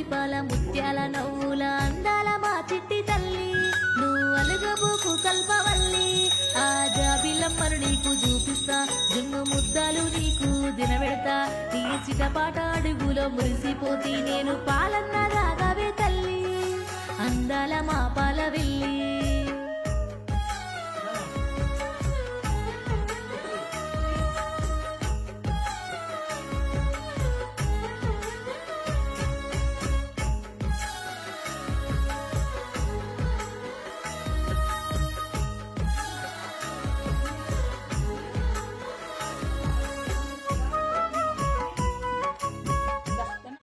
దీపాల ముత్యాల నవ్వుల అందాల మా చిట్టి తల్లి నువ్వు అలుగబోకు కల్పవల్లి ఆ జాబిలమ్మను నీకు చూపిస్తా జున్ను ముద్దాలు నీకు దినబెడతా నీ చిటపాట అడుగులో మురిసిపోతి నేను పాలన్న రాగవే తల్లి అందాల మా పాల వెళ్ళి